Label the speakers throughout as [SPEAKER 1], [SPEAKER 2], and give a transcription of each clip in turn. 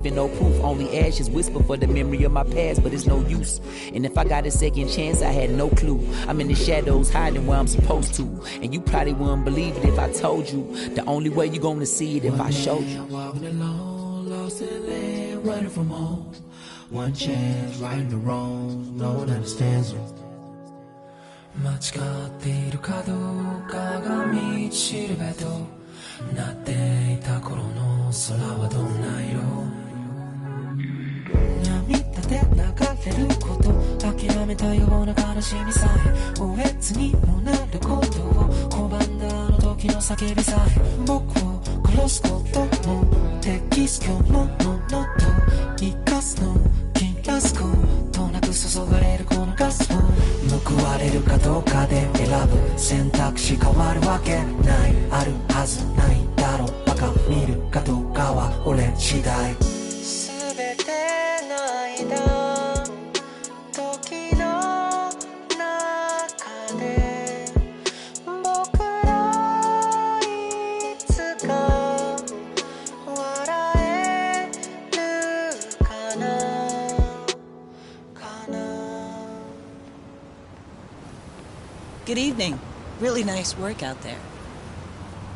[SPEAKER 1] No proof, only ashes whisper for the memory of my past, but it's no use. And if I got a second chance, I had no clue. I'm in the shadows hiding where I'm supposed to. And you probably wouldn't believe it if I told you. The only way you gonna see it if I showed you.
[SPEAKER 2] Walking alone, lost in land, running from home. One chance, righting the wrongs, no one understands them. 間違っているかどうかが道しるべとなっていた頃の空はどんな色涙で流れること諦めたような悲しみさえおえつにもなることを拒んだあの時の叫びさえ僕を殺すことも適す今日ののと生かすの切らすことなく注がれるこのガスを報われるかどうかで選ぶ選択肢変わるわけないあるはずないだろうバカ見るかどうかは俺次第全ての間時の中で僕らいつか笑えるかなかな
[SPEAKER 3] Good evening. Really nice work out there.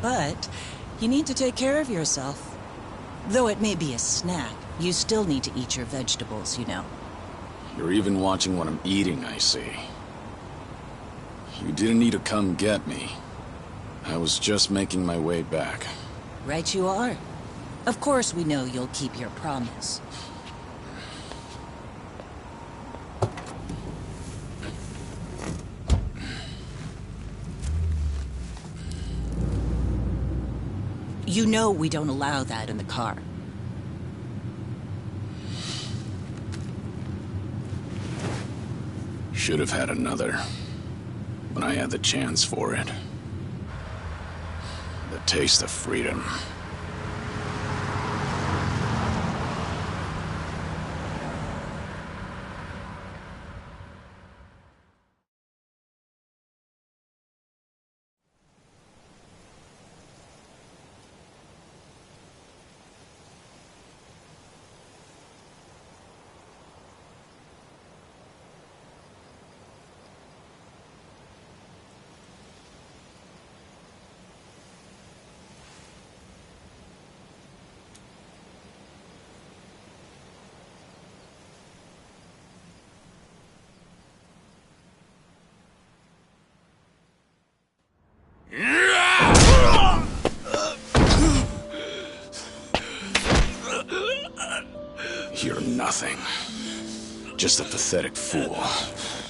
[SPEAKER 3] But you need to take care of yourself. Though it may be a snack, you still need to eat your vegetables, you know.
[SPEAKER 4] You're even watching what I'm eating, I see. You didn't need to come get me. I was just making my way back.
[SPEAKER 3] Right you are. Of course we know you'll keep your promise. You know we don't allow that in the car.
[SPEAKER 4] Should have had another, when I had the chance for it. The taste of freedom. You're nothing. Just a pathetic fool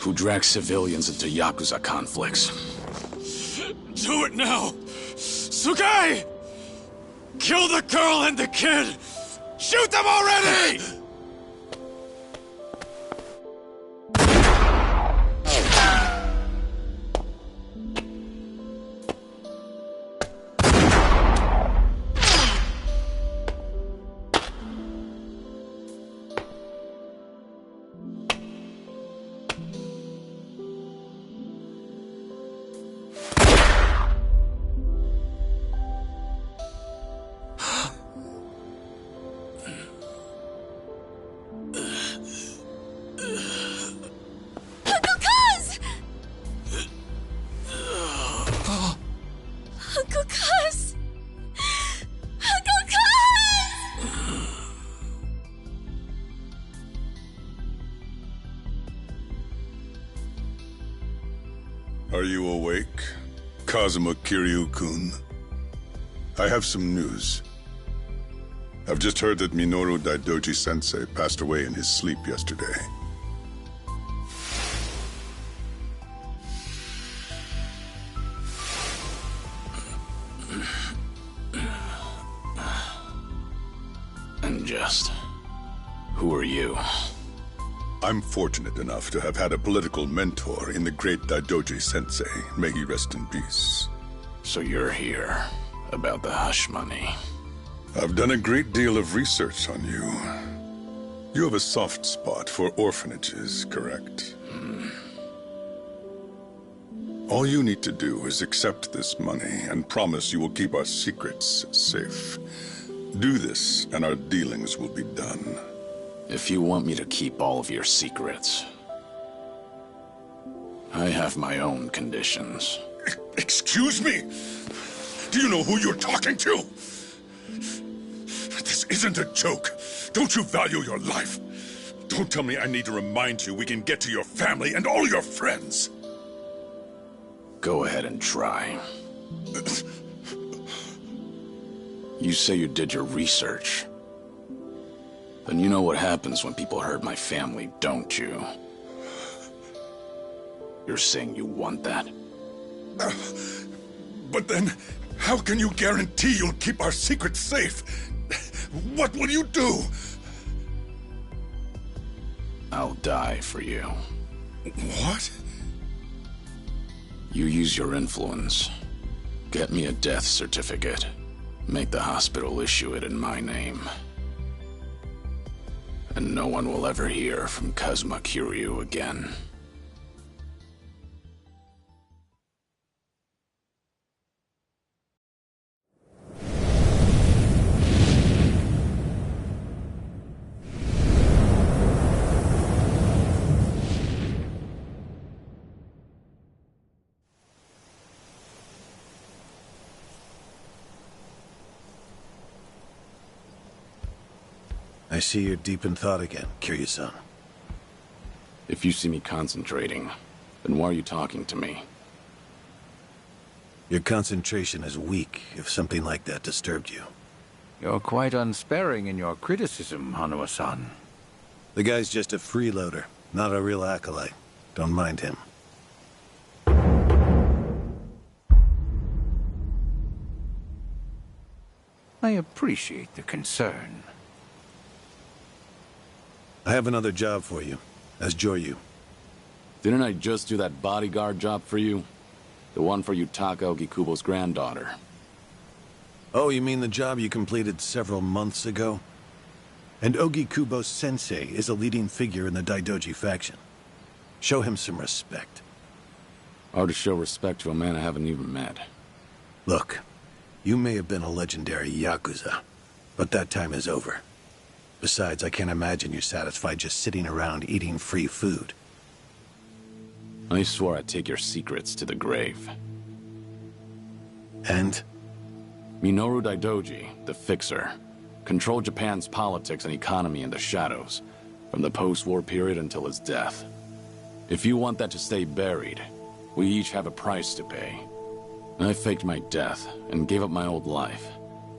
[SPEAKER 4] who drags civilians into YAKUZA conflicts.
[SPEAKER 5] Do it now! Sukai! Kill the girl and the kid! Shoot them already!
[SPEAKER 6] Are you awake, Kazuma Kiryu-kun? I have some news. I've just heard that Minoru Daidoji-sensei passed away in his sleep yesterday.
[SPEAKER 4] And just... who are you?
[SPEAKER 6] I'm fortunate enough to have had a political mentor in the great Daidoji-sensei. May he rest in peace.
[SPEAKER 4] So you're here about the hush money.
[SPEAKER 6] I've done a great deal of research on you. You have a soft spot for orphanages, correct? All you need to do is accept this money and promise you will keep our secrets safe. Do this, and our dealings will be done.
[SPEAKER 4] If you want me to keep all of your secrets, I have my own conditions.
[SPEAKER 6] Excuse me? Do you know who you're talking to? This isn't a joke. Don't you value your life? Don't tell me I need to remind you we can get to your family and all your friends.
[SPEAKER 4] Go ahead and try. You say you did your research. Then you know what happens when people hurt my family, don't you? You're saying you want that?
[SPEAKER 6] But then, how can you guarantee you'll keep our secret safe? What will you do?
[SPEAKER 4] I'll die for you.
[SPEAKER 6] What?
[SPEAKER 4] You use your influence. Get me a death certificate. Make the hospital issue it in my name. And no one will ever hear from Kazuma Kiryu again.
[SPEAKER 7] I see you're deep in thought again, Kiryu-san.
[SPEAKER 4] If you see me concentrating, then why are you talking to me?
[SPEAKER 7] Your concentration is weak if something like that disturbed you.
[SPEAKER 8] You're quite unsparing in your criticism, Hanuma-san.
[SPEAKER 7] The guy's just a freeloader, not a real acolyte. Don't mind him.
[SPEAKER 8] I appreciate the concern.
[SPEAKER 7] I have another job for you, as Joryu.
[SPEAKER 4] Didn't I just do that bodyguard job for you? The one for Yutaka Ogikubo's granddaughter.
[SPEAKER 7] Oh, you mean the job you completed several months ago? And Ogikubo Sensei is a leading figure in the Daidoji faction. Show him some respect.
[SPEAKER 4] Hard to show respect to a man I haven't even met.
[SPEAKER 7] Look, you may have been a legendary YAKUZA, but that time is over. Besides, I can't imagine you're satisfied just sitting around eating free food.
[SPEAKER 4] I swore I'd take your secrets to the grave.
[SPEAKER 7] And?
[SPEAKER 4] Minoru Daidoji, the Fixer, controlled Japan's politics and economy in the shadows, from the post-war period until his death. If you want that to stay buried, we each have a price to pay. I faked my death and gave up my old life,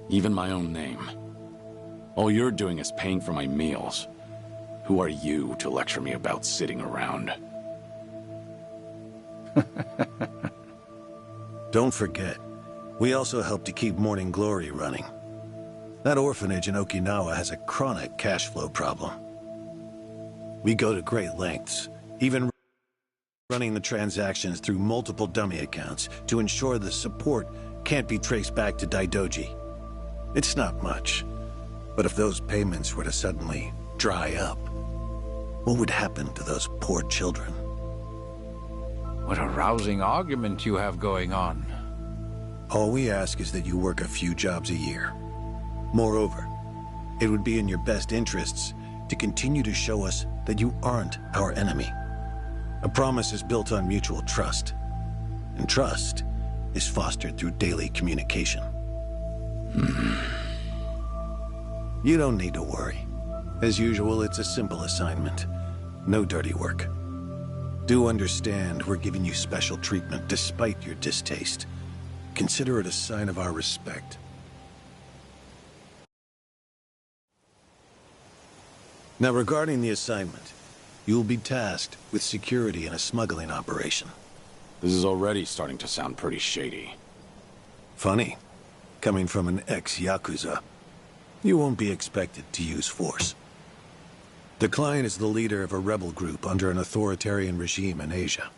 [SPEAKER 4] even my own name. All you're doing is paying for my meals. Who are you to lecture me about sitting around?
[SPEAKER 7] Don't forget, we also help to keep Morning Glory running. That orphanage in Okinawa has a chronic cash flow problem. We go to great lengths, even running the transactions through multiple dummy accounts to ensure the support can't be traced back to Daidoji. It's not much. But if those payments were to suddenly dry up, what would happen to those poor children?
[SPEAKER 8] What a rousing argument you have going on.
[SPEAKER 7] All we ask is that you work a few jobs a year. Moreover, it would be in your best interests to continue to show us that you aren't our enemy. A promise is built on mutual trust, and trust is fostered through daily communication. You don't need to worry. As usual, it's a simple assignment. No dirty work. Do understand we're giving you special treatment despite your distaste. Consider it a sign of our respect. Now, regarding the assignment, you'll be tasked with security in a smuggling operation.
[SPEAKER 4] This is already starting to sound pretty shady.
[SPEAKER 7] Funny, coming from an ex-YAKUZA. You won't be expected to use force. The client is the leader of a rebel group under an authoritarian regime in Asia.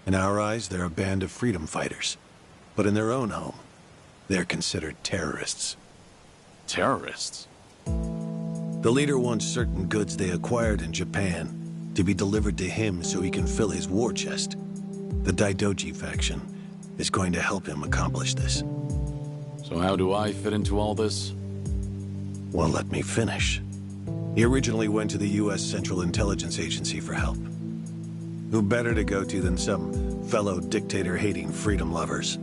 [SPEAKER 7] In our eyes, they're a band of freedom fighters. But in their own home, they're considered terrorists.
[SPEAKER 4] Terrorists?
[SPEAKER 7] The leader wants certain goods they acquired in Japan to be delivered to him so he can fill his war chest. The Daidoji faction is going to help him accomplish this.
[SPEAKER 4] So how do I fit into all this?
[SPEAKER 7] Well, let me finish. He originally went to the U.S. Central Intelligence Agency for help. Who better to go to than some fellow dictator-hating freedom lovers?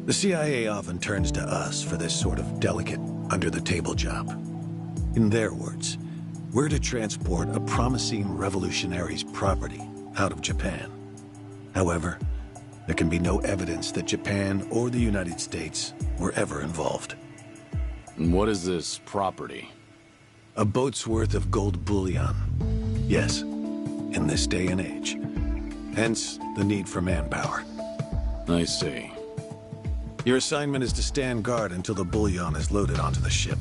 [SPEAKER 7] The CIA often turns to us for this sort of delicate, under-the-table job. In their words, we're to transport a promising revolutionary's property out of Japan. However, there can be no evidence that Japan or the United States were ever involved.
[SPEAKER 4] And what is this property?
[SPEAKER 7] A boat's worth of gold bullion. Yes, in this day and age. Hence, the need for manpower.
[SPEAKER 4] I see.
[SPEAKER 7] Your assignment is to stand guard until the bullion is loaded onto the ship.